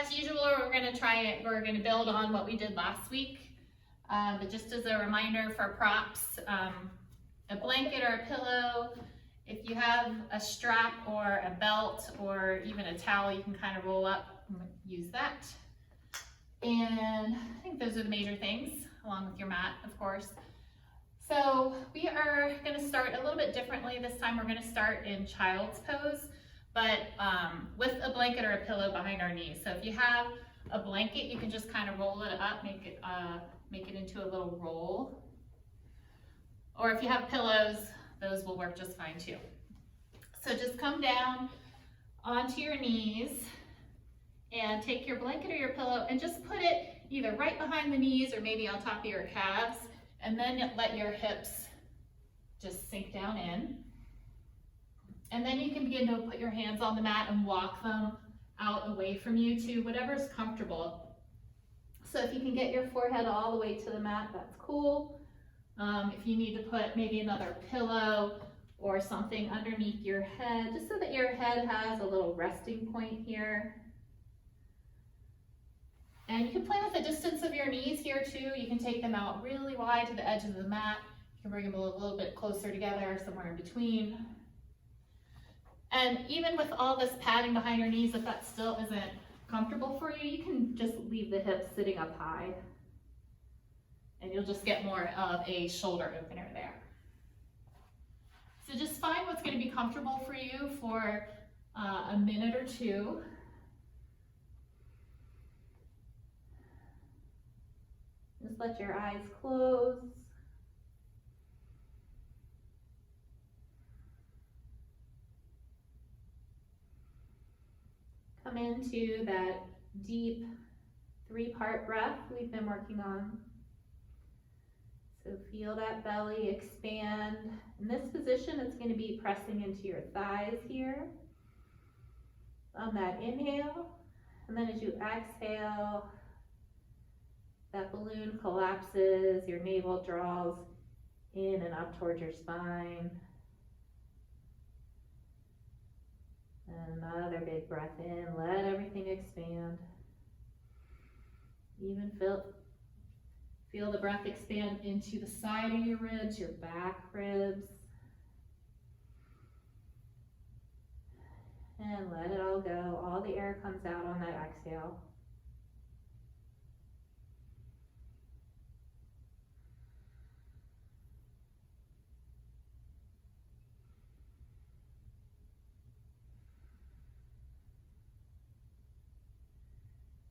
as usual, we're gonna build on what we did last week. But just as a reminder for props, a blanket or a pillow, if you have a strap or a belt or even a towel, you can kind of roll up and use that. And I think those are the major things, along with your mat, of course. So we are gonna start a little bit differently this time. We're gonna start in child's pose, but with a blanket or a pillow behind our knees. So if you have a blanket, you can just kind of roll it up, make it into a little roll. Or if you have pillows, those will work just fine too. So just come down onto your knees and take your blanket or your pillow and just put it either right behind the knees or maybe on top of your calves, and then let your hips just sink down in. And then you can begin to put your hands on the mat and walk them out away from you to whatever's comfortable. So if you can get your forehead all the way to the mat, that's cool. If you need to put maybe another pillow or something underneath your head, just so that your head has a little resting point here. And you can play with the distance of your knees here too. You can take them out really wide to the edge of the mat. You can bring them a little bit closer together, somewhere in between. And even with all this padding behind your knees, if that still isn't comfortable for you, you can just leave the hips sitting up high. And you'll just get more of a shoulder opener there. So just find what's going to be comfortable for you for a minute or two. Just let your eyes close. Come into that deep 3-part breath we've been working on. So feel that belly expand. In this position, it's going to be pressing into your thighs here. On that inhale, and then as you exhale, that balloon collapses, your navel draws in and up towards your spine. And another big breath in, let everything expand. Even feel the breath expand into the side of your ribs, your back ribs. And let it all go. All the air comes out on that exhale.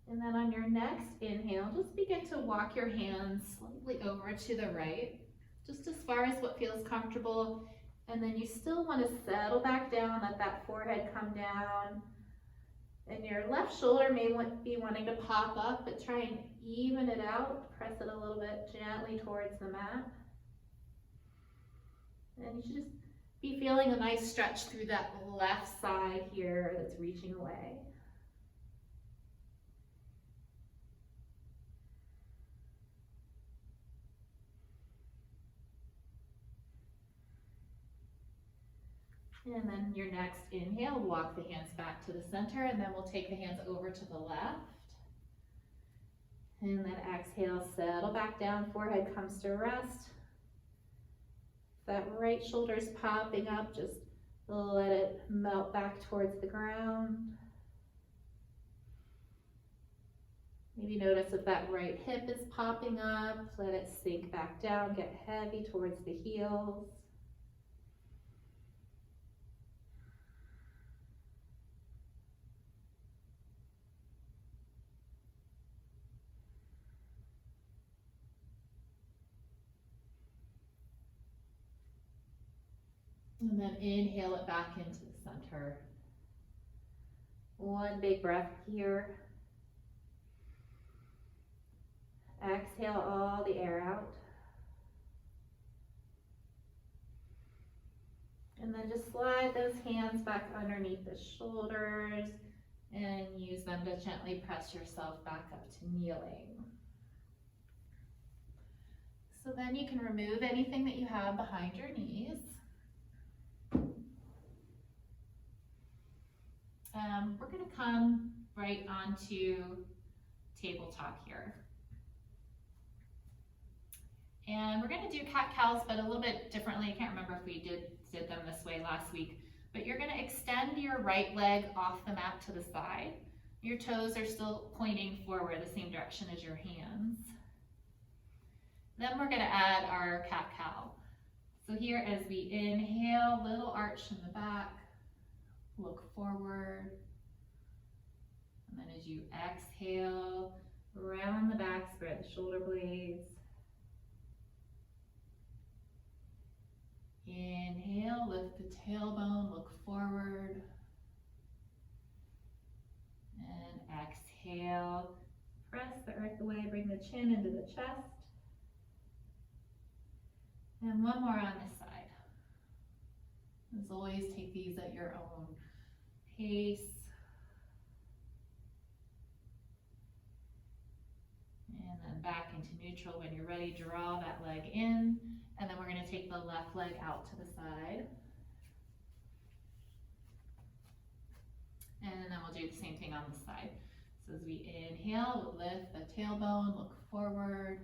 And then on your next inhale, just begin to walk your hands slightly over to the right, just as far as what feels comfortable. And then you still want to settle back down, let that forehead come down. And your left shoulder may be wanting to pop up, but try and even it out. Press it a little bit gently towards the mat. And you should just be feeling a nice stretch through that left side here that's reaching away. And then your next inhale, walk the hands back to the center, and then we'll take the hands over to the left. And then exhale, settle back down, forehead comes to rest. That right shoulder's popping up, just let it melt back towards the ground. Maybe notice if that right hip is popping up, let it sink back down, get heavy towards the heels. And then inhale it back into the center. One big breath here. Exhale all the air out. And then just slide those hands back underneath the shoulders and use them to gently press yourself back up to kneeling. So then you can remove anything that you have behind your knees. We're going to come right onto tabletop here. And we're gonna do cat-cows, but a little bit differently. I can't remember if we did them this way last week, but you're gonna extend your right leg off the mat to the side. Your toes are still pointing forward, the same direction as your hands. Then we're gonna add our cat-cow. So here as we inhale, little arch in the back, look forward. And then as you exhale, round the back, spread the shoulder blades. Inhale, lift the tailbone, look forward. And exhale, press the earth away, bring the chin into the chest. And one more on this side. As always, take these at your own pace. And then back into neutral. When you're ready, draw that leg in. And then we're going to take the left leg out to the side. And then we'll do the same thing on the side. So as we inhale, lift the tailbone, look forward.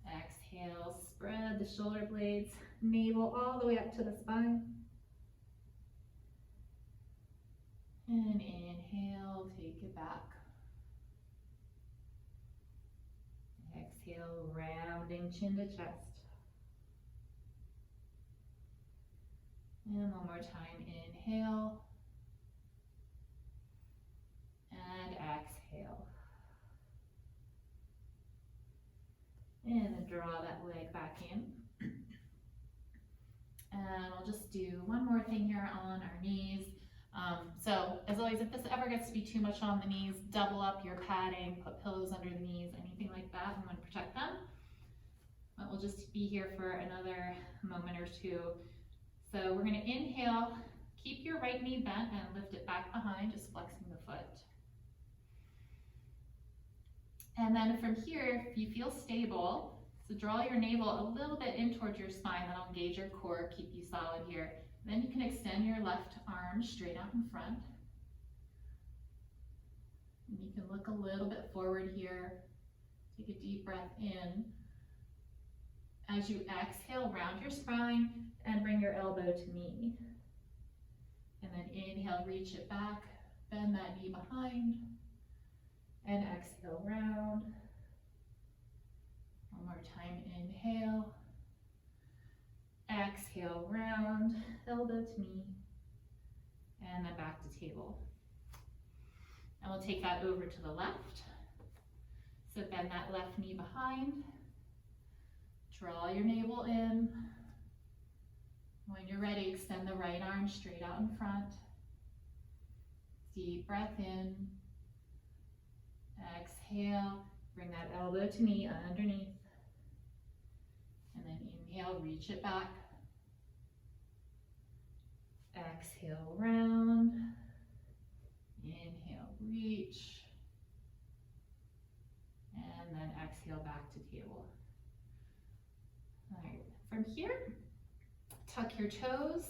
Exhale, spread the shoulder blades, navel all the way up to the spine. And inhale, take it back. Exhale, rounding chin to chest. And one more time, inhale. And exhale. And then draw that leg back in. And we'll just do one more thing here on our knees. So as always, if this ever gets to be too much on the knees, double up your padding, put pillows under the knees, anything like that. I'm going to protect them. But we'll just be here for another moment or two. So we're going to inhale, keep your right knee bent and lift it back behind, just flexing the foot. And then from here, if you feel stable, so draw your navel a little bit in towards your spine, that'll engage your core, keep you solid here. Then you can extend your left arm straight out in front. And you can look a little bit forward here. Take a deep breath in. As you exhale, round your spine and bring your elbow to knee. And then inhale, reach it back, bend that knee behind. And exhale, round. One more time, inhale. Exhale, round, elbow to knee. And then back to table. And we'll take that over to the left. So bend that left knee behind. Draw your navel in. When you're ready, extend the right arm straight out in front. Deep breath in. Exhale, bring that elbow to knee underneath. And then inhale, reach it back. Exhale, round. Inhale, reach. And then exhale, back to table. All right, from here, tuck your toes.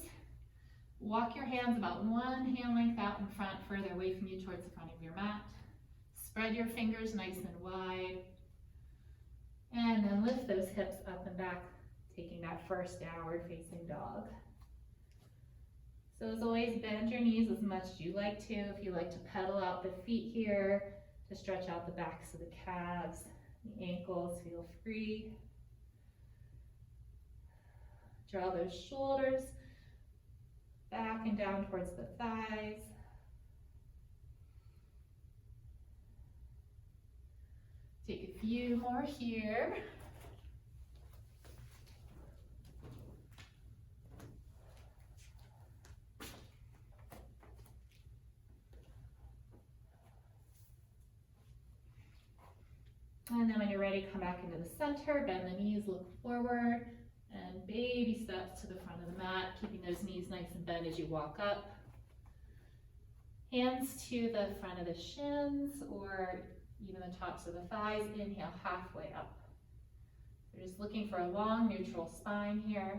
Walk your hands about one hand length out in front, further away from you towards the front of your mat. Spread your fingers nice and wide. And then lift those hips up and back, taking that first downward facing dog. So as always, bend your knees as much as you like to. If you like to pedal out the feet here, to stretch out the backs of the calves, the ankles, feel free. Draw those shoulders back and down towards the thighs. Take a few more here. And then when you're ready, come back into the center, bend the knees, look forward, and baby steps to the front of the mat, keeping those knees nice and bent as you walk up. Hands to the front of the shins or even the tops of the thighs. Inhale, halfway up. You're just looking for a long neutral spine here.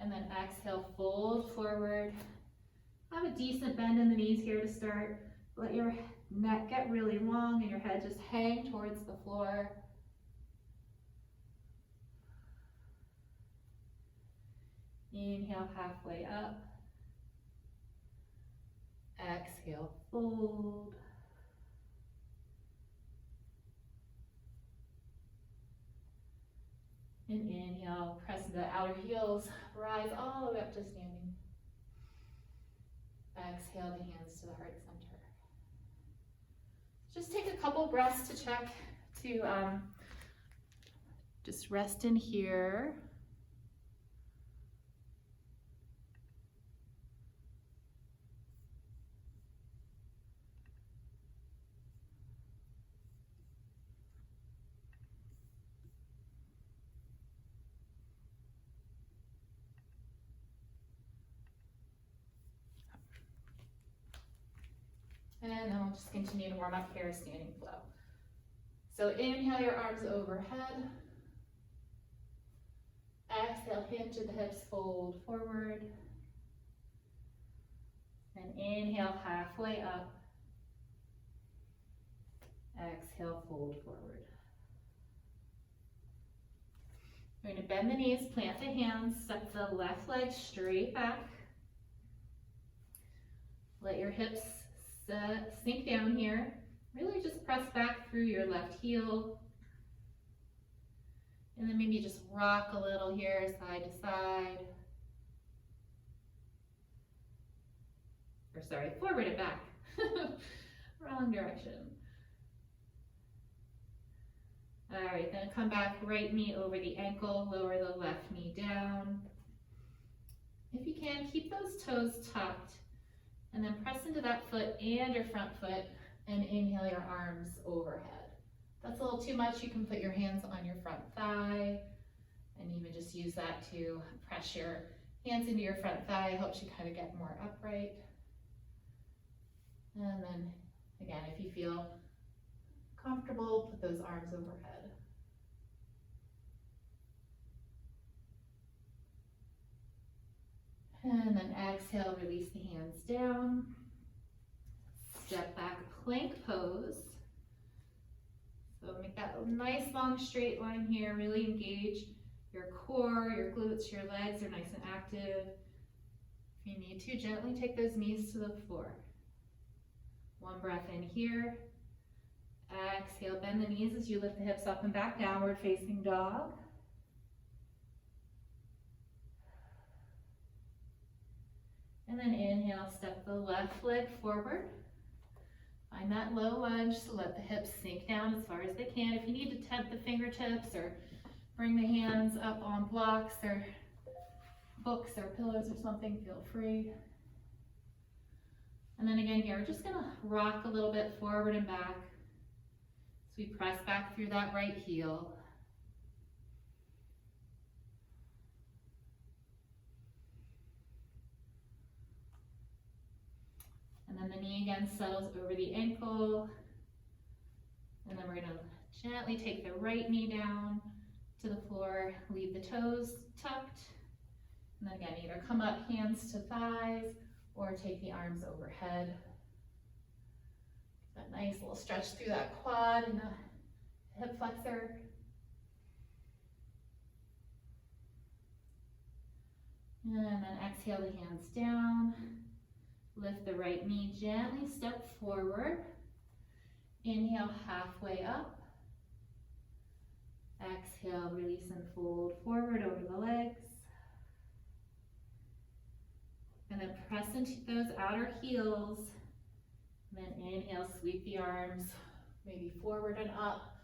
And then exhale, fold forward, Have a decent bend in the knees here to start. Let your neck get really long and your head just hang towards the floor. Inhale, halfway up. Exhale, fold. And inhale, press into the outer heels, rise all the way up to standing. Exhale the hands to the heart center. Just take a couple breaths to check to just rest in here. And then we'll just continue to warm up here, standing flow. So inhale your arms overhead. Exhale, hinge at the hips, fold forward. And inhale, halfway up. Exhale, fold forward. We're going to bend the knees, plant the hands, step the left leg straight back. Let your hips sink down here. Really just press back through your left heel. And then maybe just rock a little here, side to side. Or sorry, forward and back. Wrong direction. All right, then come back, right knee over the ankle, lower the left knee down. If you can, keep those toes tucked. And then press into that foot and your front foot and inhale your arms overhead. If that's a little too much, you can put your hands on your front thigh and even just use that to press your hands into your front thigh. It helps you kind of get more upright. And then again, if you feel comfortable, put those arms overhead. And then exhale, release the hands down. Step back, plank pose. So make that a nice long straight line here. Really engage your core, your glutes, your legs are nice and active. If you need to, gently take those knees to the floor. One breath in here. Exhale, bend the knees as you lift the hips up and back, downward facing dog. And then inhale, step the left leg forward. Find that low lunge, so let the hips sink down as far as they can. If you need to tap the fingertips or bring the hands up on blocks or books or pillows or something, feel free. And then again here, we're just gonna rock a little bit forward and back as we press back through that right heel. And then the knee again settles over the ankle. And then we're gonna gently take the right knee down to the floor, leave the toes tucked. And then again, either come up hands to thighs or take the arms overhead. That nice little stretch through that quad and the hip flexor. And then exhale the hands down. Lift the right knee, gently step forward. Inhale, halfway up. Exhale, release and fold forward over the legs. And then press into those outer heels. And then inhale, sweep the arms, maybe forward and up.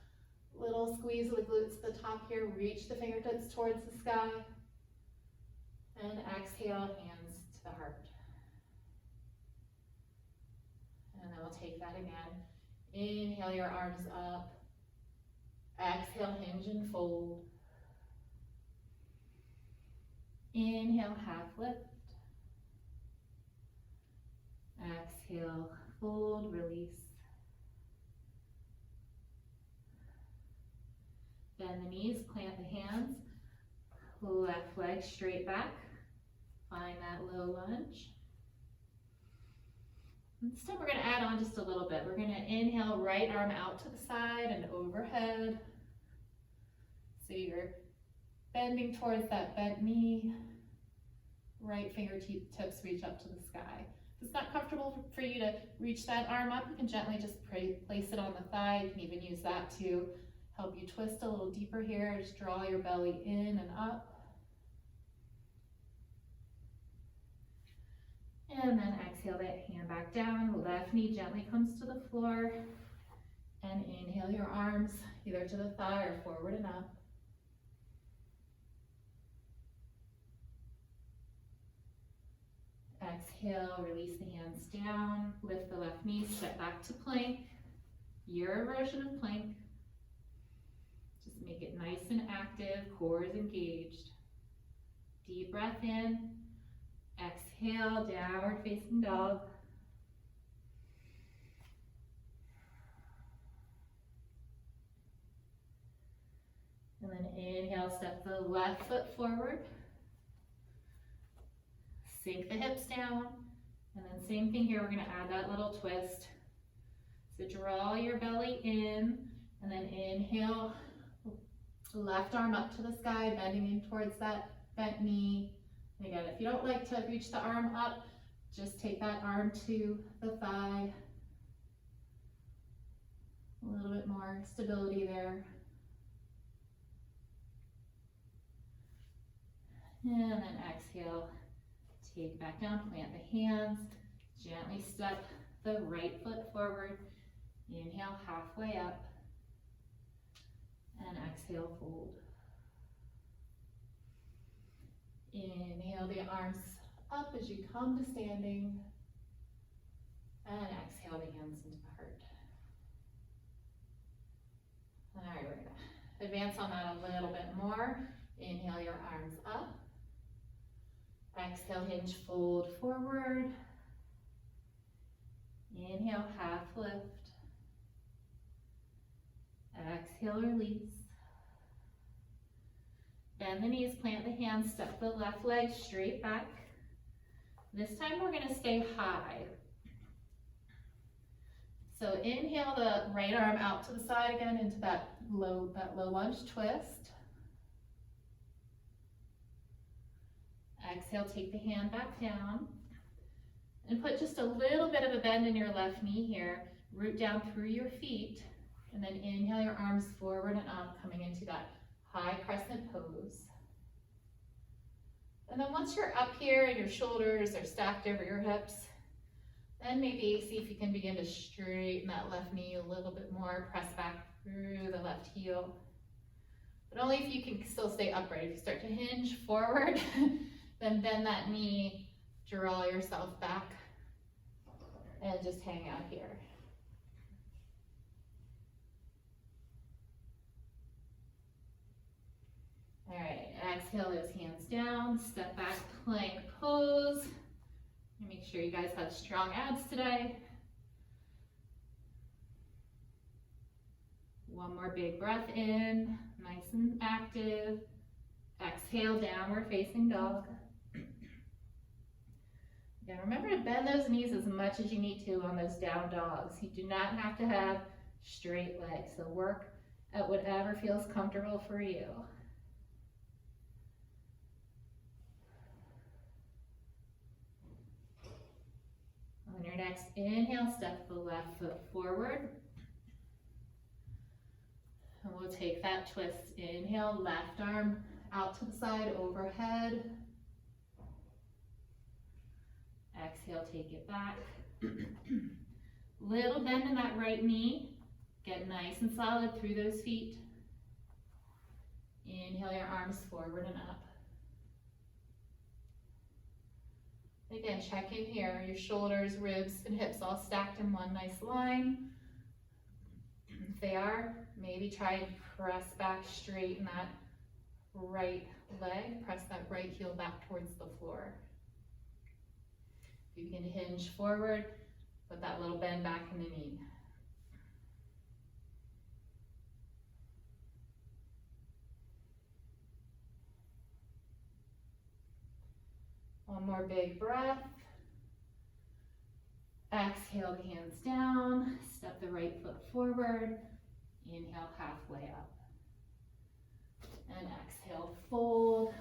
Little squeeze of the glutes to the top here. Reach the fingertips towards the sky. And exhale, hands to the heart. And then we'll take that again. Inhale your arms up. Exhale, hinge and fold. Inhale, half lift. Exhale, fold, release. Bend the knees, plant the hands. Left leg straight back. Find that low lunge. And this time we're gonna add on just a little bit. We're gonna inhale, right arm out to the side and overhead. So you're bending towards that bent knee. Right fingertips reach up to the sky. If it's not comfortable for you to reach that arm up, you can gently just place it on the thigh. You can even use that to help you twist a little deeper here. Just draw your belly in and up. And then exhale that hand back down. Left knee gently comes to the floor. And inhale your arms either to the thigh or forward and up. Exhale, release the hands down, lift the left knee, step back to plank. Your version of plank. Just make it nice and active, core is engaged. Deep breath in, exhale, downward facing dog. And then inhale, step the left foot forward. Sink the hips down, and then same thing here, we're gonna add that little twist. So draw your belly in, and then inhale, left arm up to the sky, bending in towards that bent knee. And again, if you don't like to reach the arm up, just take that arm to the thigh. A little bit more stability there. And then exhale. Take it back down, plant the hands, gently step the right foot forward, inhale halfway up, and exhale, fold. Inhale the arms up as you come to standing, and exhale the hands into the heart. All right, we're gonna advance on that a little bit more. Inhale your arms up. Exhale, hinge, fold forward. Inhale, half lift. Exhale, release. Bend the knees, plant the hands, step the left leg straight back. This time we're gonna stay high. So inhale the right arm out to the side again into that low lunge twist. Exhale, take the hand back down and put just a little bit of a bend in your left knee here. Root down through your feet and then inhale your arms forward and up, coming into that high crescent pose. And then once you're up here and your shoulders are stacked over your hips, then maybe see if you can begin to straighten that left knee a little bit more, press back through the left heel. But only if you can still stay upright. If you start to hinge forward, then bend that knee, draw yourself back, and just hang out here. All right, exhale those hands down, step back, plank pose. Make sure you guys have strong abs today. One more big breath in, nice and active. Exhale, downward facing dog. Again, remember to bend those knees as much as you need to on those down dogs. You do not have to have straight legs, so work at whatever feels comfortable for you. On your next inhale, step the left foot forward. And we'll take that twist. Inhale, left arm out to the side, overhead. Exhale, take it back. Little bend in that right knee. Get nice and solid through those feet. Inhale your arms forward and up. Again, check in here. Your shoulders, ribs, and hips all stacked in one nice line. If they are, maybe try and press back straight in that right leg. Press that right heel back towards the floor. You begin to hinge forward, put that little bend back in the knee. One more big breath. Exhale the hands down, step the right foot forward, inhale halfway up. And exhale, fold.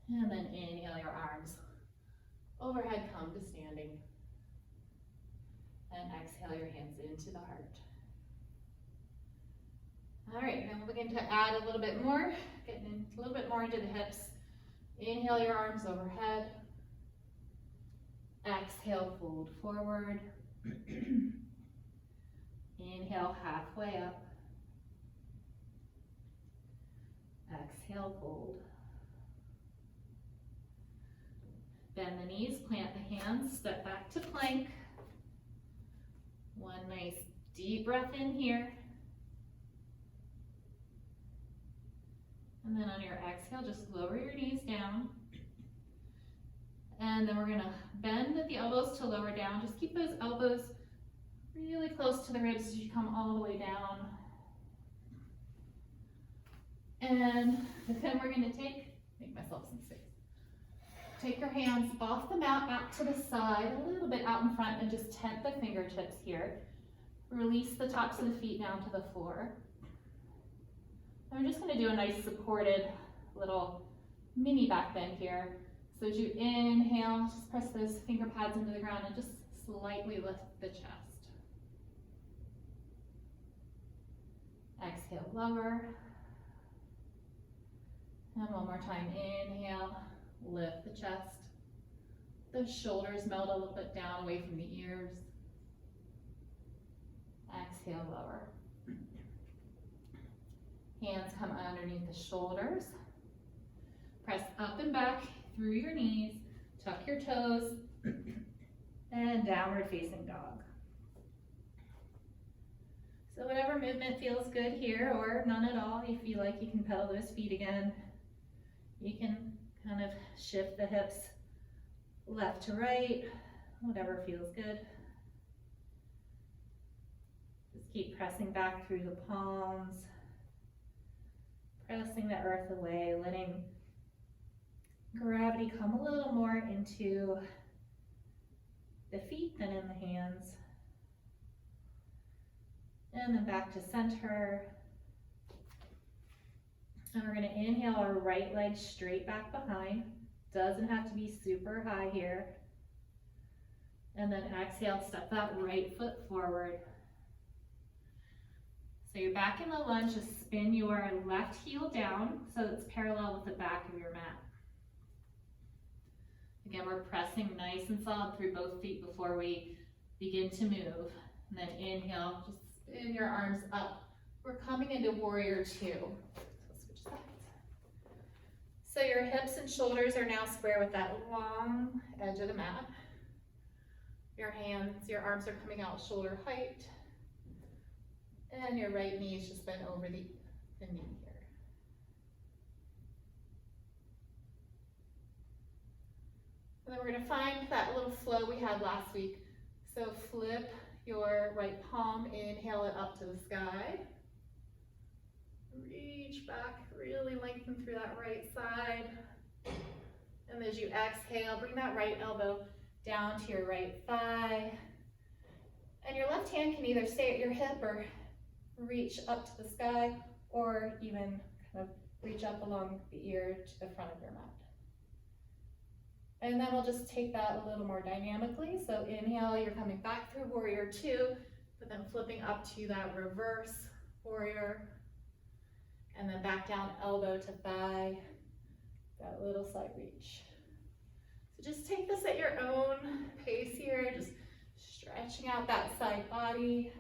And then inhale your arms overhead, come to standing. And exhale your hands into the heart. All right, then we'll begin to add a little bit more, getting a little bit more into the hips. Inhale your arms overhead. Exhale, fold forward. Inhale, halfway up. Exhale, fold. Bend the knees, plant the hands, step back to plank. One nice deep breath in here. And then on your exhale, just lower your knees down. And then we're gonna bend at the elbows to lower down. Just keep those elbows really close to the ribs as you come all the way down. And then we're gonna make myself some space. Take your hands off the mat, back to the side, a little bit out in front, and just tent the fingertips here. Release the tops of the feet down to the floor. And we're just gonna do a nice supported little mini back bend here. So as you inhale, just press those finger pads into the ground and just slightly lift the chest. Exhale, lower. And one more time, inhale, lift the chest. The shoulders melt a little bit down away from the ears. Exhale, lower. Hands come underneath the shoulders. Press up and back through your knees. Tuck your toes. And downward facing dog. So whatever movement feels good here, or none at all, you feel like you can pedal those feet again. You can kind of shift the hips left to right, whatever feels good. Just keep pressing back through the palms, pressing the earth away, letting gravity come a little more into the feet than in the hands. And then back to center. And we're gonna inhale our right leg straight back behind. Doesn't have to be super high here. And then exhale, step that right foot forward. So you're back in the lunge, just spin your left heel down so it's parallel with the back of your mat. Again, we're pressing nice and solid through both feet before we begin to move. And then inhale, just spin your arms up. We're coming into warrior two. So your hips and shoulders are now square with that long edge of the mat. Your hands, your arms are coming out shoulder height. And your right knee is just bent over the knee here. And then we're gonna find that little flow we had last week. So flip your right palm, inhale it up to the sky. Reach back, really lengthen through that right side. And as you exhale, bring that right elbow down to your right thigh. And your left hand can either stay at your hip or reach up to the sky, or even kind of reach up along the ear to the front of your mat. And then we'll just take that a little more dynamically. So inhale, you're coming back through warrior two, but then flipping up to that reverse warrior. And then back down, elbow to thigh, that little side reach. So just take this at your own pace here, just stretching out that side body.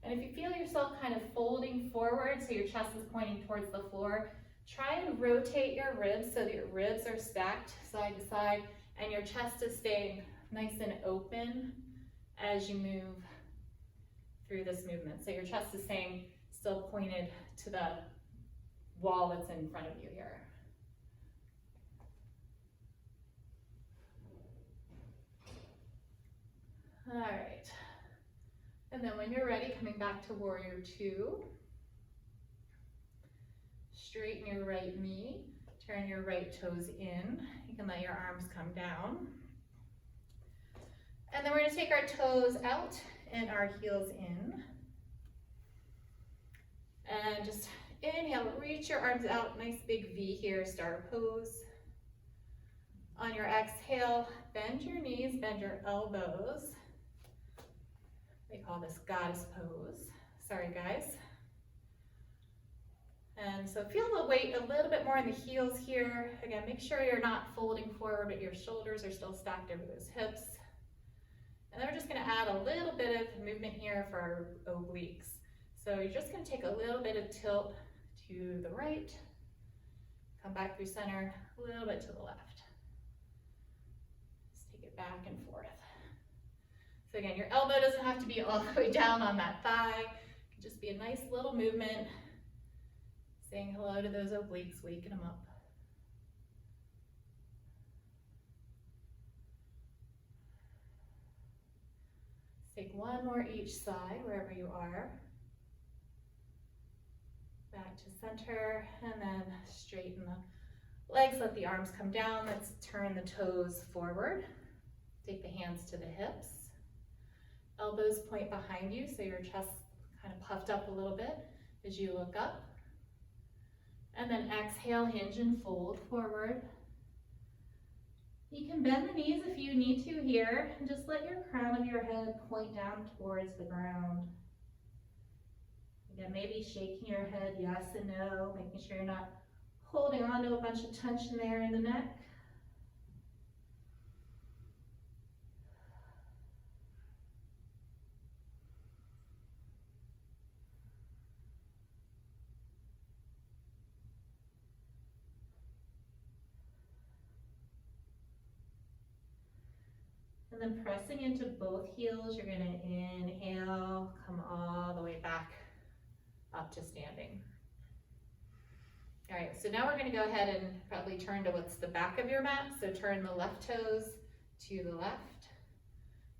And if you feel yourself kind of folding forward, so your chest is pointing towards the floor, try and rotate your ribs so that your ribs are stacked side to side and your chest is staying nice and open as you move through this movement. So your chest is staying still pointed to the wall that's in front of you here. All right. And then when you're ready, coming back to warrior two, straighten your right knee, Turn your right toes in. You can let your arms come down. And then we're gonna take our toes out and our heels in. And just inhale, reach your arms out, nice big V here, star pose. On your exhale, bend your knees, bend your elbows. They call this goddess pose. Sorry guys. And so feel the weight a little bit more in the heels here. Again, make sure you're not folding forward, but your shoulders are still stacked over those hips. And then we're just gonna add a little bit of movement here for our obliques. So you're just gonna take a little bit of tilt to the right, come back through center, a little bit to the left. Just take it back and forth. So again, your elbow doesn't have to be all the way down on that thigh. It can just be a nice little movement. Saying hello to those obliques, waking them up. Take one more each side, wherever you are. Back to center, and then straighten the legs, let the arms come down. Let's turn the toes forward. Take the hands to the hips. Elbows point behind you, so your chest kind of puffed up a little bit as you look up. And then exhale, hinge and fold forward. You can bend the knees if you need to here, and just let your crown of your head point down towards the ground. Again, maybe shaking your head yes and no, making sure you're not holding on to a bunch of tension there in the neck. And then pressing into both heels, you're gonna inhale, come all the way back up to standing. All right, so now we're gonna go ahead and probably turn to what's the back of your mat. So turn the left toes to the left.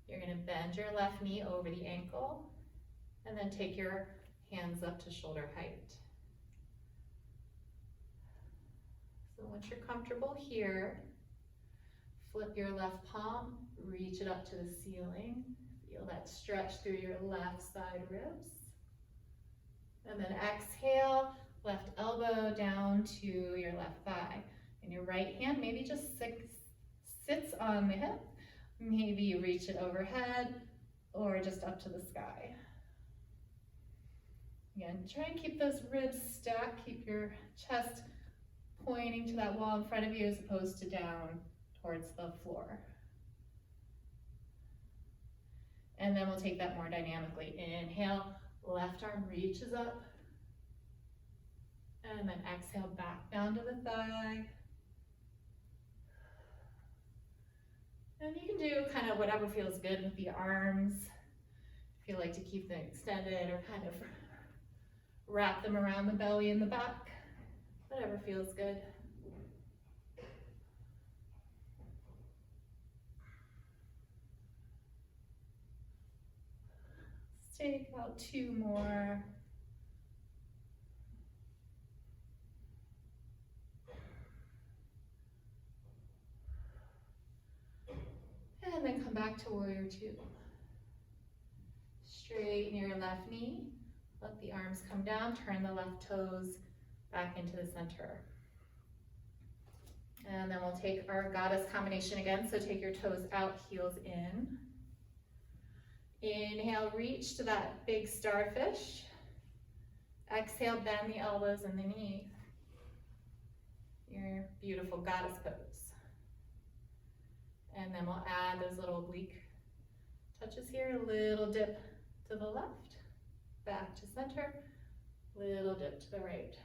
You're gonna bend your left knee over the ankle, and then take your hands up to shoulder height. So once you're comfortable here, flip your left palm, reach it up to the ceiling. Feel that stretch through your left side ribs. And then exhale, left elbow down to your left thigh. And your right hand maybe just sits on the hip. Maybe you reach it overhead or just up to the sky. Again, try and keep those ribs stacked. Keep your chest pointing to that wall in front of you as opposed to down towards the floor. And then we'll take that more dynamically. Inhale, left arm reaches up. And then exhale back down to the thigh. And you can do kind of whatever feels good with the arms. If you like to keep them extended or kind of wrap them around the belly and the back, whatever feels good. Take about 2 more. And then come back to warrior 2. Straighten your left knee. Let the arms come down. Turn the left toes back into the center. And then we'll take our goddess combination again. So take your toes out, heels in. Inhale, reach to that big starfish. Exhale, bend the elbows and the knees. Your beautiful goddess pose. And then we'll add those little oblique touches here. A little dip to the left, back to center, little dip to the right.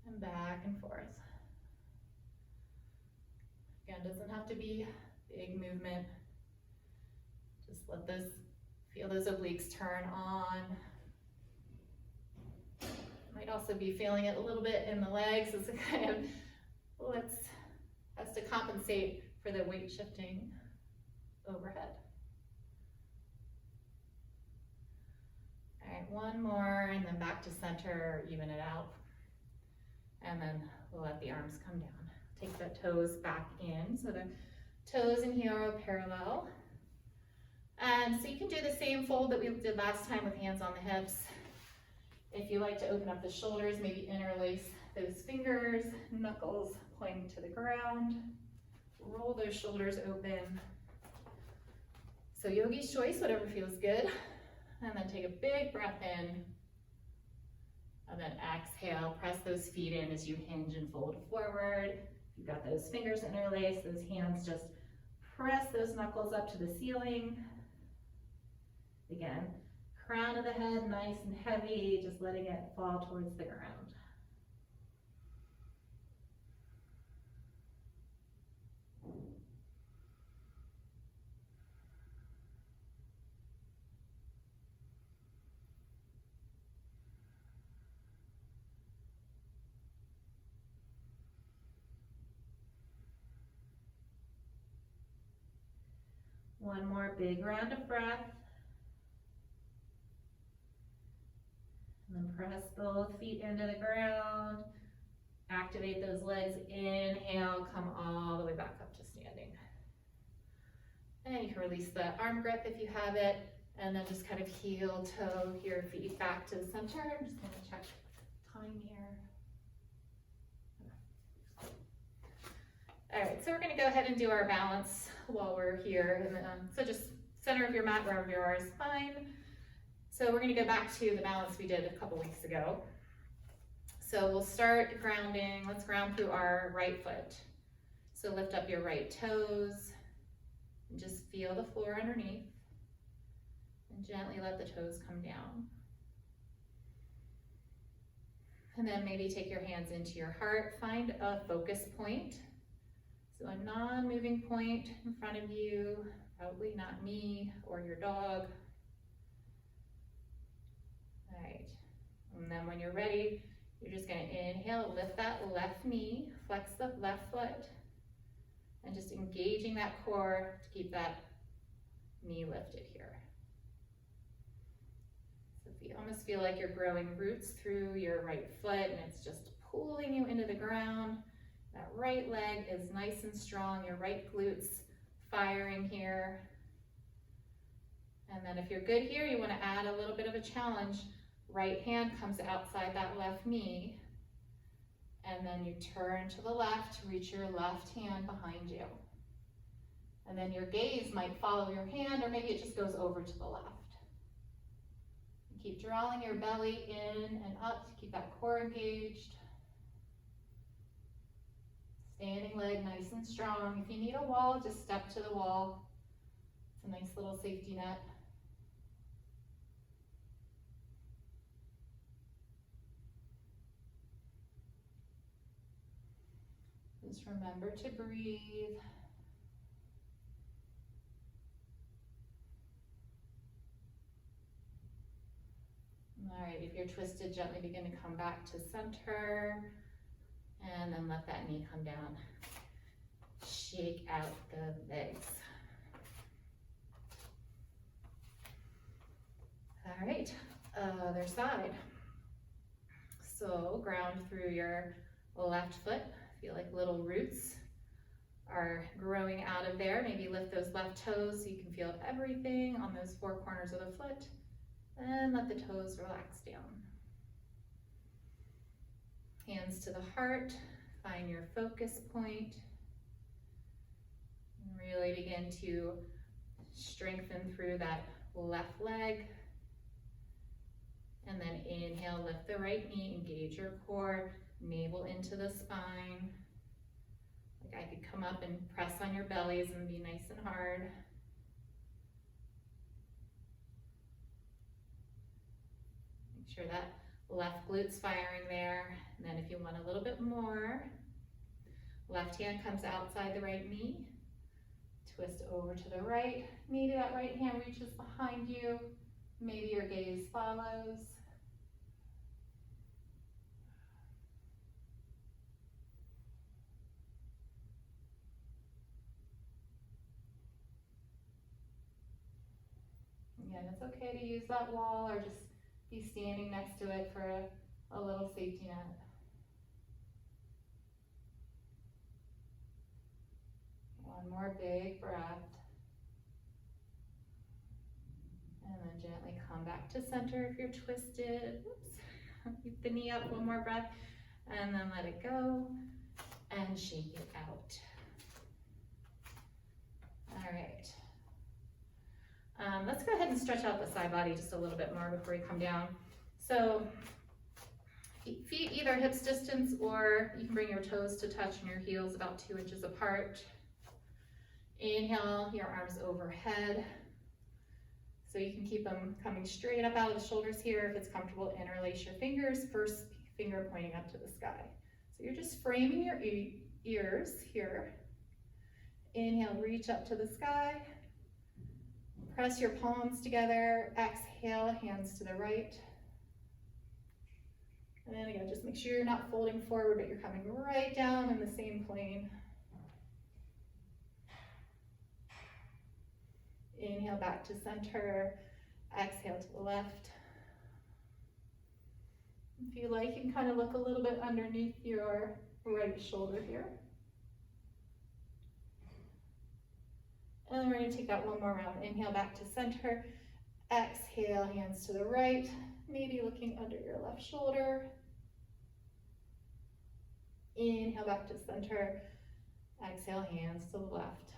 And back and forth. Again, doesn't have to be big movement. Just let those, feel those obliques turn on. Might also be feeling it a little bit in the legs as it kind of has to compensate for the weight shifting overhead. All right, one more and then back to center, even it out. and then we'll let the arms come down. Take the toes back in, so the toes and heel are parallel. And so you can do the same fold that we did last time with hands on the hips. If you like to open up the shoulders, maybe interlace those fingers, knuckles pointing to the ground. Roll those shoulders open. So yogi's choice, whatever feels good. And then take a big breath in. And then exhale, press those feet in as you hinge and fold forward. You've got those fingers interlaced, those hands just press those knuckles up to the ceiling. Again, crown of the head nice and heavy, just letting it fall towards the ground. One more big round of breath. And then press both feet into the ground. Activate those legs. Inhale, come all the way back up to standing. And you can release the arm grip if you have it. And then just kind of heel toe your feet back to the center. I'm just going to check time here. All right, so we're going to go ahead and do our balance while we're here. And so just center of your mat, wherever you are is fine. So we're going to go back to the balance we did a couple weeks ago. So we'll start grounding. Let's ground through our right foot. So lift up your right toes and just feel the floor underneath. And gently let the toes come down. And then maybe take your hands into your heart. Find a focus point. So a non-moving point in front of you, probably not me or your dog. All right, and then when you're ready, you're just gonna inhale, lift that left knee, flex the left foot, and just engaging that core to keep that knee lifted here. So if you almost feel like you're growing roots through your right foot and it's just pulling you into the ground. That right leg is nice and strong, your right glutes firing here. And then if you're good here, you want to add a little bit of a challenge. Right hand comes outside that left knee. And then you turn to the left, reach your left hand behind you. And then your gaze might follow your hand, or maybe it just goes over to the left. Keep drawing your belly in and up to keep that core engaged. Standing leg nice and strong. If you need a wall, just step to the wall. It's a nice little safety net. Just remember to breathe. All right, if you're twisted, gently begin to come back to center. And then let that knee come down. Shake out the legs. All right, other side. So ground through your left foot. Feel like little roots are growing out of there. Maybe lift those left toes so you can feel everything on those four corners of the foot. And let the toes relax down. Hands to the heart, find your focus point. And really begin to strengthen through that left leg. And then inhale, lift the right knee, engage your core, navel into the spine. Like I could come up and press on your bellies and be nice and hard. Make sure that left glute's firing there. And then if you want a little bit more, left hand comes outside the right knee. Twist over to the right. Maybe that right hand reaches behind you. Maybe your gaze follows. Again, it's okay to use that wall or just be standing next to it for a little safety net. One more big breath. And then gently come back to center if you're twisted. Oops. Keep the knee up, one more breath. And then let it go and shake it out. All right. Let's go ahead and stretch out the side body just a little bit more before you come down. So feet either hips distance, or you can bring your toes to touch and your heels about 2 inches apart. Inhale, your arms overhead. So you can keep them coming straight up out of the shoulders here. If it's comfortable, interlace your fingers, first finger pointing up to the sky. So you're just framing your ears here. Inhale, reach up to the sky. Press your palms together. Exhale, hands to the right. And then again, just make sure you're not folding forward, but you're coming right down in the same plane. Inhale back to center. Exhale to the left. If you like, you can kind of look a little bit underneath your right shoulder here. And then we're going to take that one more round. Inhale back to center. Exhale, hands to the right. Maybe looking under your left shoulder. Inhale back to center. Exhale, hands to the left.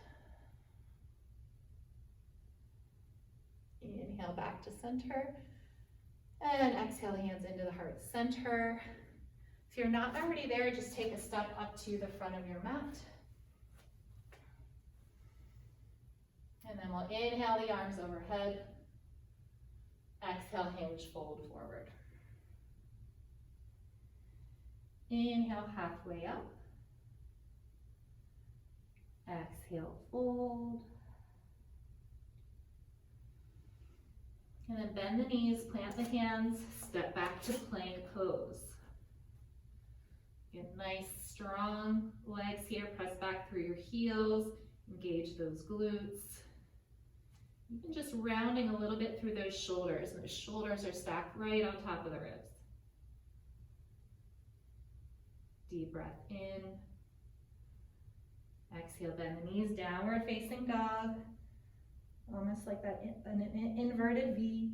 Inhale back to center. And exhale, hands into the heart center. If you're not already there, just take a step up to the front of your mat. And then we'll inhale the arms overhead. Exhale, hinge, fold forward. Inhale, halfway up. Exhale, fold. And then bend the knees, plant the hands, step back to plank pose. Get nice, strong legs here. Press back through your heels. Engage those glutes. Even just rounding a little bit through those shoulders. And those shoulders are stacked right on top of the ribs. Deep breath in. Exhale, bend the knees, downward facing dog. Almost like that an inverted V.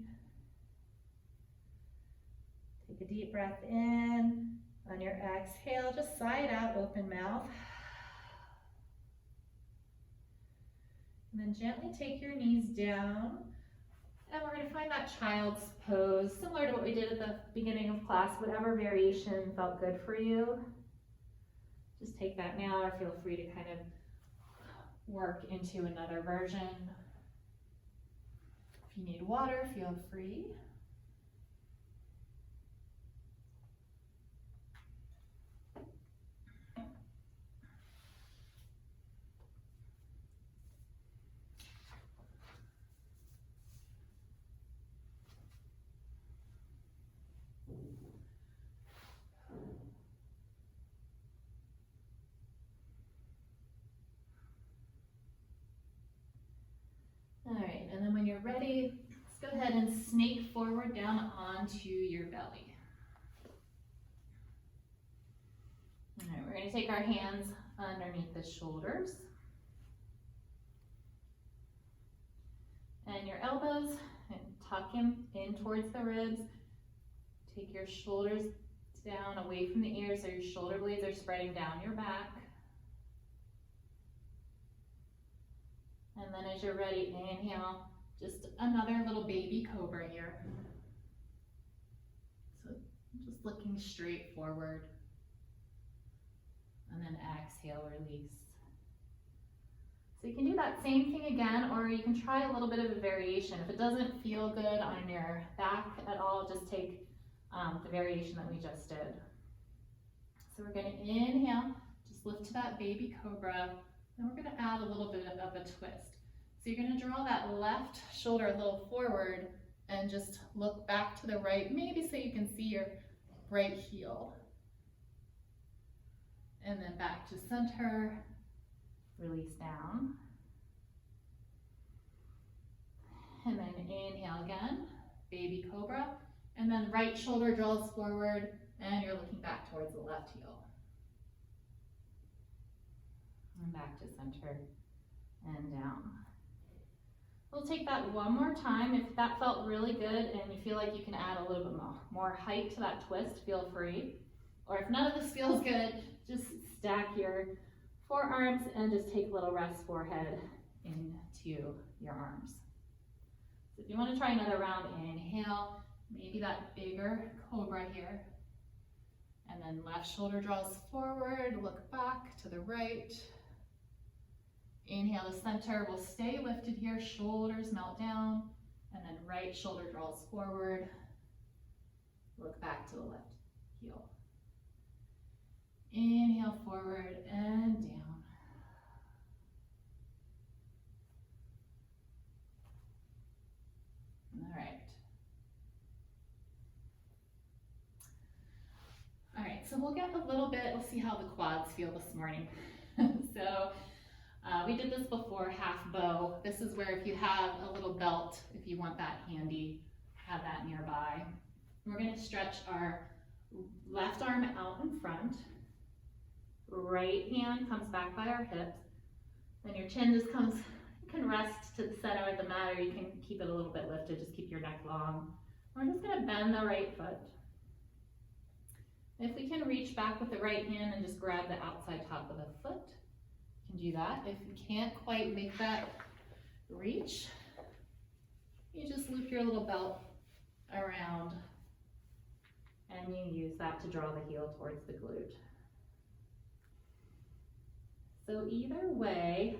Take a deep breath in. On your exhale, just sigh it out, open mouth. And then gently take your knees down. And we're going to find that child's pose, similar to what we did at the beginning of class, whatever variation felt good for you. Just take that now, or feel free to kind of work into another version. If you need water, feel free. All right, and then when you're ready, let's go ahead and snake forward down onto your belly. All right, we're going to take our hands underneath the shoulders. And your elbows, and tuck in towards the ribs. Take your shoulders down away from the ears so your shoulder blades are spreading down your back. And then as you're ready, inhale, just another little baby cobra here. So just looking straight forward. And then exhale, release. So you can do that same thing again, or you can try a little bit of a variation. If it doesn't feel good on your back at all, just take the variation that we just did. So we're going to inhale, just lift to that baby cobra. Then we're going to add a little bit of a twist. So you're going to draw that left shoulder a little forward and just look back to the right, maybe so you can see your right heel. And then back to center, release down. And then inhale again, baby cobra. And then right shoulder draws forward and you're looking back towards the left heel. And back to center. and down. We'll take that one more time. If that felt really good and you feel like you can add a little bit more height to that twist, feel free. Or if none of this feels good, just stack your forearms and just take a little rest forehead into your arms. So if you want to try another round, inhale, maybe that bigger cobra here. And then left shoulder draws forward, look back to the right. Inhale to center, we'll stay lifted here, shoulders melt down, and then right shoulder draws forward, look back to the left heel. Inhale forward and down. All right. All right, so we'll get a little bit, we'll see how the quads feel this morning. So we did this before, half bow. This is where if you have a little belt, if you want that handy, have that nearby. We're gonna stretch our left arm out in front. Right hand comes back by our hips. Then your chin just comes, you can rest to the center of the mat, or you can keep it a little bit lifted, just keep your neck long. We're just gonna bend the right foot. If we can reach back with the right hand and just grab the outside top of the foot, you can do that. If you can't quite make that reach, you just loop your little belt around and you use that to draw the heel towards the glute. So either way,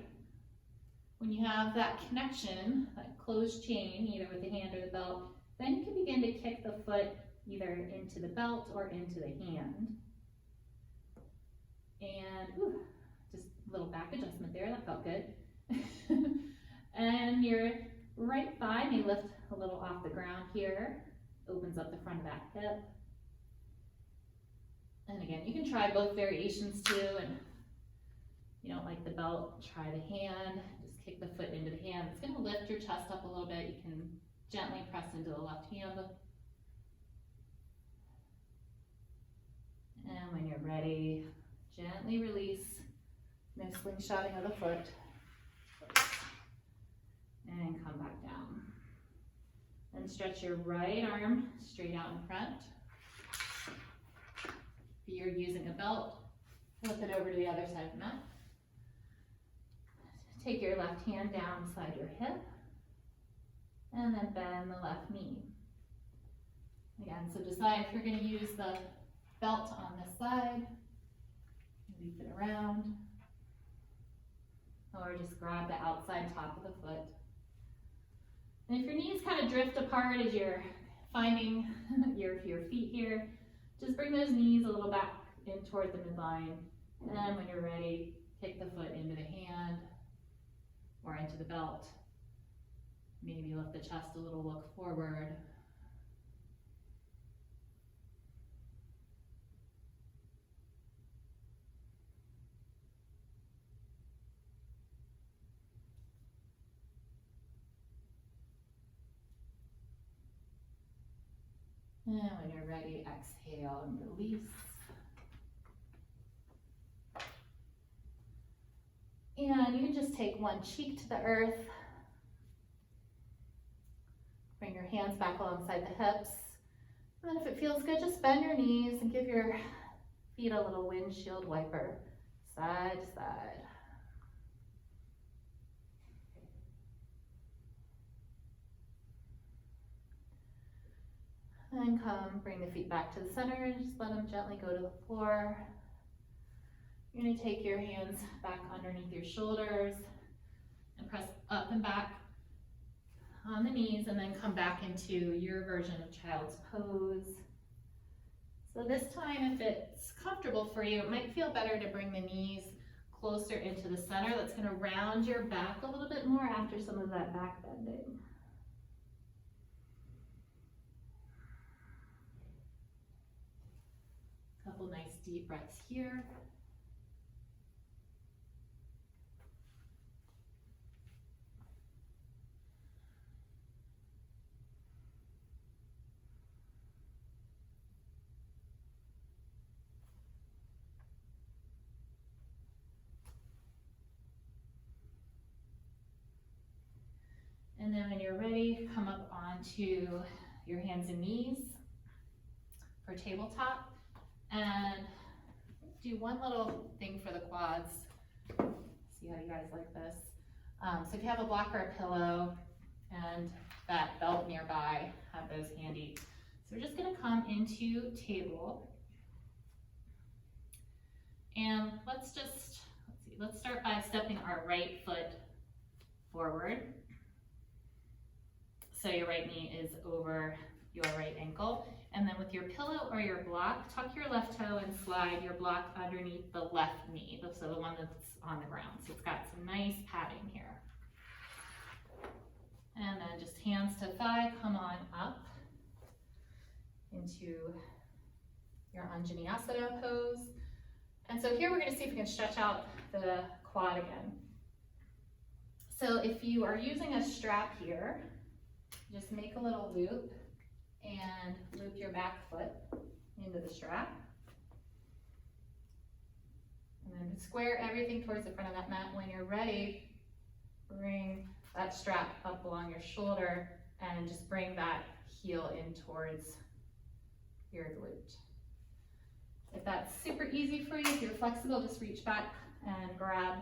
when you have that connection, that closed chain, either with the hand or the belt, then you can begin to kick the foot either into the belt or into the hand. And just a little back adjustment there, that felt good. And your right thigh may lift a little off the ground here, opens up the front of that hip. And again, you can try both variations too, and if you don't like the belt, try the hand, just kick the foot into the hand. It's gonna lift your chest up a little bit. You can gently press into the left hand. And when you're ready, gently release. No slingshotting of the foot. And come back down. Then stretch your right arm straight out in front. If you're using a belt, flip it over to the other side of the mat. Take your left hand down beside your hip. And then bend the left knee. Again, so decide if you're going to use the belt on this side, loop it around, or just grab the outside top of the foot. And if your knees kind of drift apart as you're finding your feet here, just bring those knees a little back in toward the midline. And when you're ready, kick the foot into the hand or into the belt. Maybe lift the chest a little, look forward. And when you're ready, exhale and release. And you can just take one cheek to the earth. Bring your hands back alongside the hips. And then if it feels good, just bend your knees and give your feet a little windshield wiper, side to side. And come, bring the feet back to the center and just let them gently go to the floor. You're going to take your hands back underneath your shoulders and press up and back on the knees, and then come back into your version of child's pose. So this time, if it's comfortable for you, it might feel better to bring the knees closer into the center. That's going to round your back a little bit more after some of that back bending. Couple nice deep breaths here. ready, come up onto your hands and knees for tabletop, and do one little thing for the quads. See how you guys like this. So if you have a block or a pillow and that belt nearby, have those handy. So we're just gonna come into table, and let's start by stepping our right foot forward. So your right knee is over your right ankle. And then with your pillow or your block, tuck your left toe and slide your block underneath the left knee, so the one that's on the ground. So it's got some nice padding here. And then just hands to thigh, come on up into your Anjaneyasana pose. And so here we're going to see if we can stretch out the quad again. So if you are using a strap here, just make a little loop and loop your back foot into the strap. And then square everything towards the front of that mat. When you're ready, bring that strap up along your shoulder and just bring that heel in towards your glute. If that's super easy for you, if you're flexible, just reach back and grab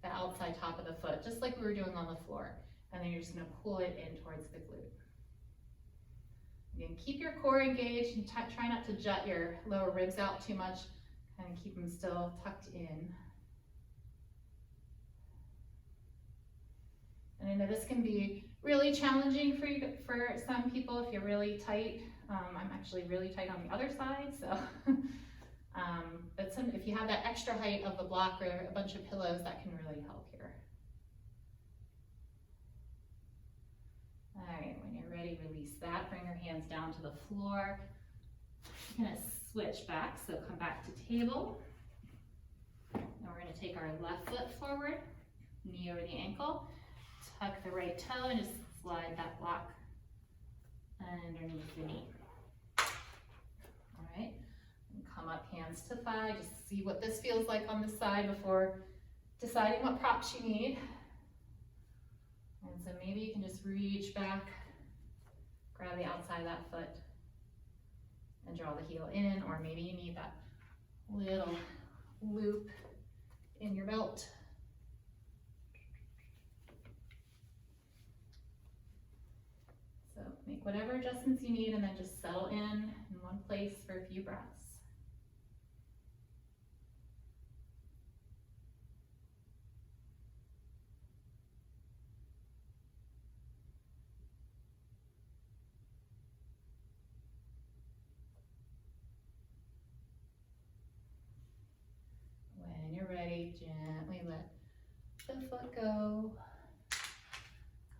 the outside top of the foot, just like we were doing on the floor. And then you're just gonna pull it in towards the glute. Again, keep your core engaged and try not to jut your lower ribs out too much, and keep them still tucked in. And I know this can be really challenging for some people if you're really tight. I'm actually really tight on the other side, so. But if you have that extra height of the block or a bunch of pillows, that can really help here. All right, when you're ready, release that. Bring your hands down to the floor. You're gonna switch back, so come back to table. And we're gonna take our left foot forward, knee over the ankle, tuck the right toe, and just slide that block underneath the knee. All right, and come up, hands to thigh. Just see what this feels like on the side before deciding what props you need. And so maybe you can just reach back, grab the outside of that foot, and draw the heel in, or maybe you need that little loop in your belt. So make whatever adjustments you need and then just settle in one place for a few breaths. When you're ready, gently let the foot go.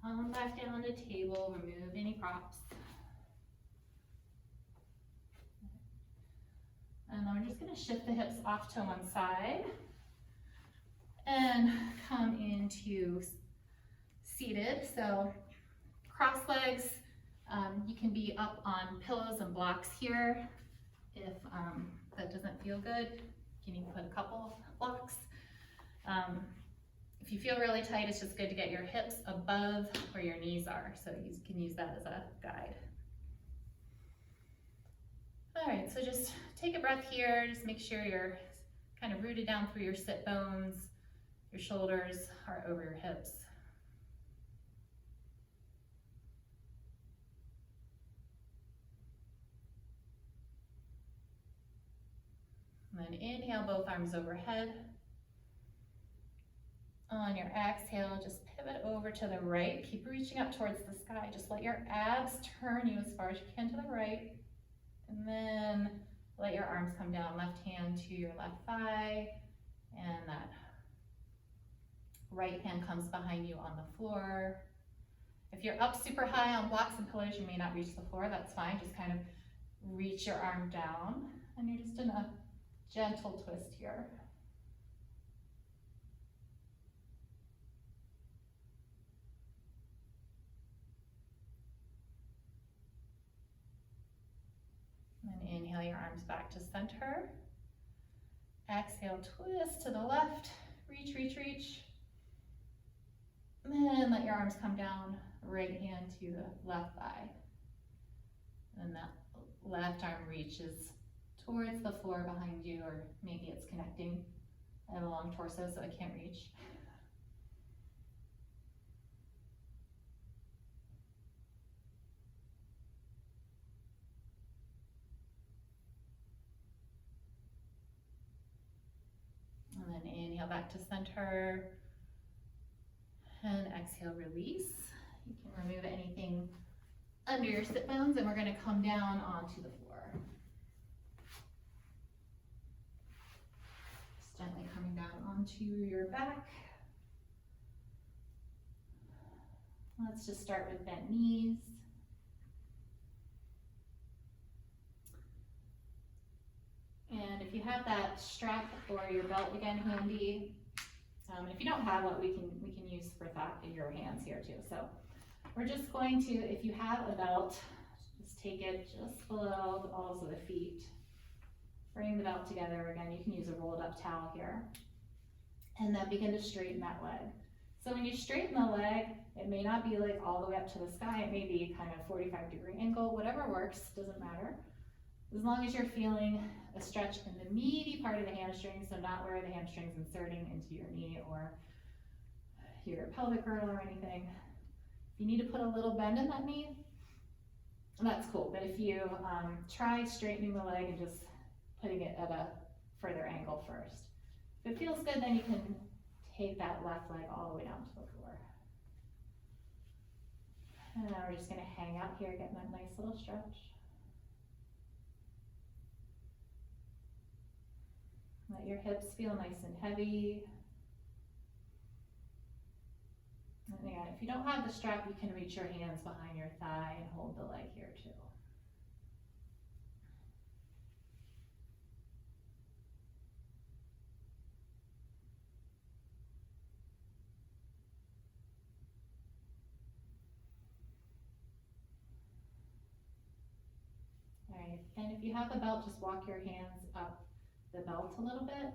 Come back down to table, remove any props. And then we're just gonna shift the hips off to one side and come into seated. So cross legs, you can be up on pillows and blocks here. If that doesn't feel good, you can even put a couple blocks. If you feel really tight, it's just good to get your hips above where your knees are. So you can use that as a guide. All right, so just take a breath here. Just make sure you're kind of rooted down through your sit bones. Your shoulders are over your hips. And then inhale, both arms overhead. On your exhale, just pivot over to the right. Keep reaching up towards the sky. Just let your abs turn you as far as you can to the right. And then let your arms come down, left hand to your left thigh. And that right hand comes behind you on the floor. If you're up super high on blocks and pillows, you may not reach the floor. That's fine. Just kind of reach your arm down. And you're just in a gentle twist here. And inhale your arms back to center. Exhale, twist to the left. Reach, reach, reach. And And let your arms come down, right hand to the left thigh. And that left arm reaches towards the floor behind you, or maybe it's connecting. I have a long torso, so I can't reach. And then inhale back to center. And exhale, release. You can remove anything under your sit bones, and we're going to come down onto the floor. Just gently coming down onto your back. Let's just start with bent knees. And if you have that strap or your belt again handy, if you don't have what we can use for that in your hands here too. So we're just going to, if you have a belt, just take it just below the balls of the feet. Bring the belt together again. You can use a rolled up towel here. And then begin to straighten that leg. So when you straighten the leg, it may not be like all the way up to the sky. It may be kind of 45-degree angle, whatever works, doesn't matter. As long as you're feeling a stretch in the meaty part of the hamstring, so not where the hamstring's inserting into your knee or your pelvic girdle or anything. If you need to put a little bend in that knee, that's cool. But if you try straightening the leg and just putting it at a further angle first. If it feels good, then you can take that left leg all the way down to the floor. And now we're just gonna hang out here, getting that nice little stretch. Let your hips feel nice and heavy. And again, if you don't have the strap, you can reach your hands behind your thigh and hold the leg here too. All right, and if you have a belt, just walk your hands up the belt a little bit,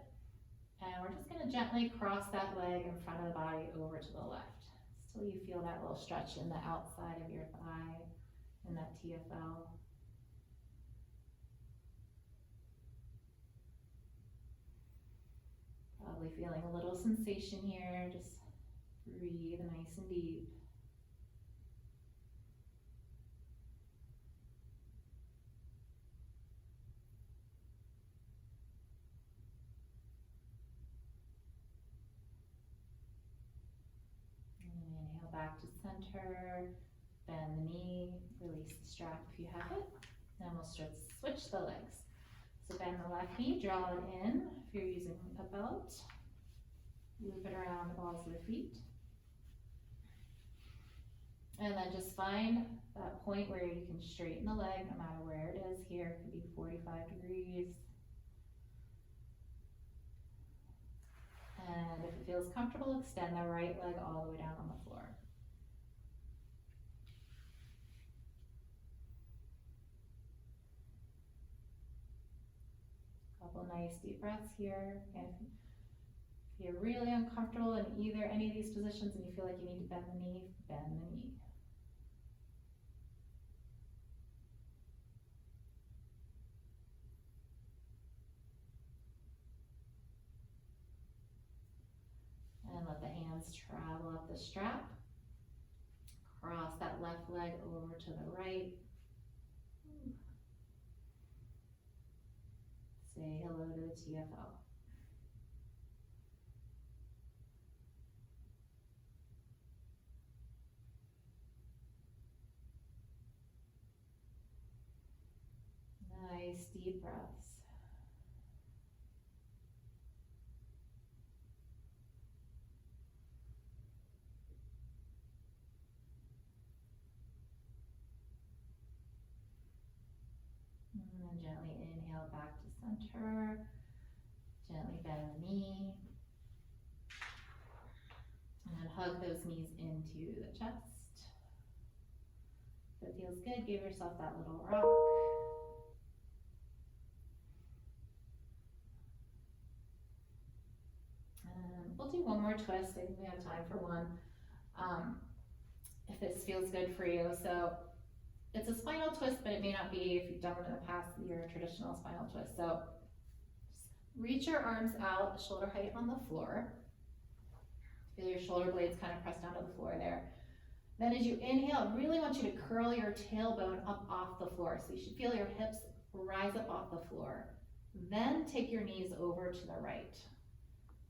and we're just going to gently cross that leg in front of the body over to the left, till you feel that little stretch in the outside of your thigh and that TFL. Probably feeling a little sensation here. Just breathe nice and deep. Back to center, bend the knee, release the strap if you have it. Then we'll switch the legs. So bend the left knee, draw it in if you're using a belt. Loop it around the balls of the feet. And then just find that point where you can straighten the leg no matter where it is here. It could be 45 degrees. And if it feels comfortable, extend the right leg all the way down on the floor. Couple nice deep breaths here. And if you're really uncomfortable in any of these positions and you feel like you need to bend the knee, bend the knee. And let the hands travel up the strap. Cross that left leg over to the right. Say hello to the TFL. Nice deep breaths. And then gently inhale back to center. Gently bend the knee. And then hug those knees into the chest. If it feels good, give yourself that little rock. And we'll do one more twist. I think we have time for one. if this feels good for you. So it's a spinal twist, but it may not be if you've done one in the past, your traditional spinal twist. So just reach your arms out, shoulder height on the floor. Feel your shoulder blades kind of press down to the floor there. Then as you inhale, I really want you to curl your tailbone up off the floor. So you should feel your hips rise up off the floor. Then take your knees over to the right.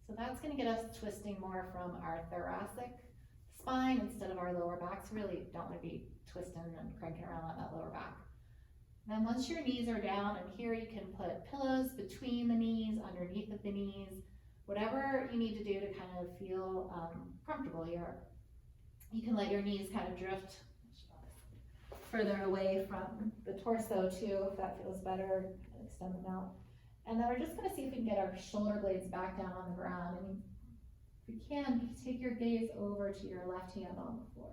So that's going to get us twisting more from our thoracic spine instead of our lower back. So really don't want to be twisting and cranking around on that lower back. Then once your knees are down, and here you can put pillows between the knees, underneath of the knees, whatever you need to do to kind of feel comfortable here. You can let your knees kind of drift further away from the torso too, if that feels better. Extend them out. And then we're just going to see if we can get our shoulder blades back down on the ground. And if you can, take your gaze over to your left hand on the floor.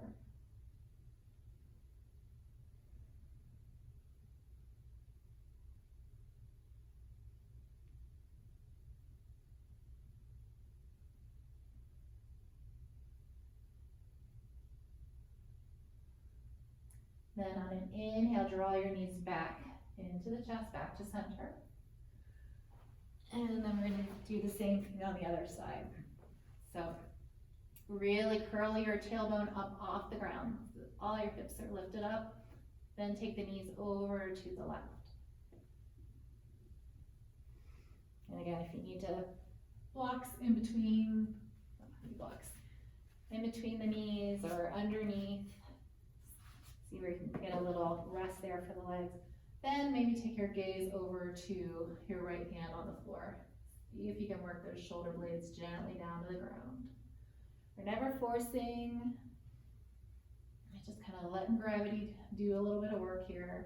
Then on an inhale, draw your knees back into the chest, back to center. And then we're going to do the same thing on the other side. So really curl your tailbone up off the ground. So all your hips are lifted up. Then take the knees over to the left. And again, if you need to blocks in between, in between the knees or underneath, see where you can get a little rest there for the legs. Then maybe take your gaze over to your right hand on the floor. See if you can work those shoulder blades gently down to the ground. We're never forcing, just kind of letting gravity do a little bit of work here.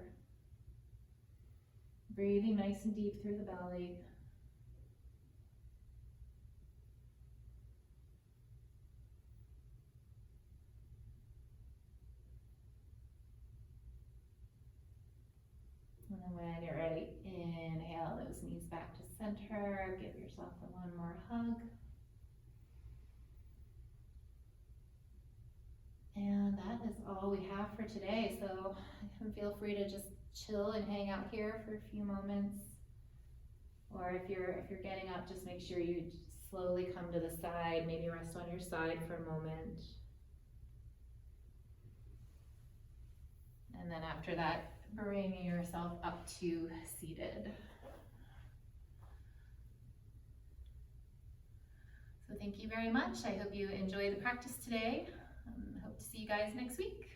Breathing nice and deep through the belly. And then when you're ready, inhale those knees back to center. Give yourself one more hug. And that is all we have for today. So feel free to just chill and hang out here for a few moments. Or if you're getting up, just make sure you slowly come to the side, maybe rest on your side for a moment. And then after that, bring yourself up to seated. So thank you very much. I hope you enjoyed the practice today. Hope to see you guys next week.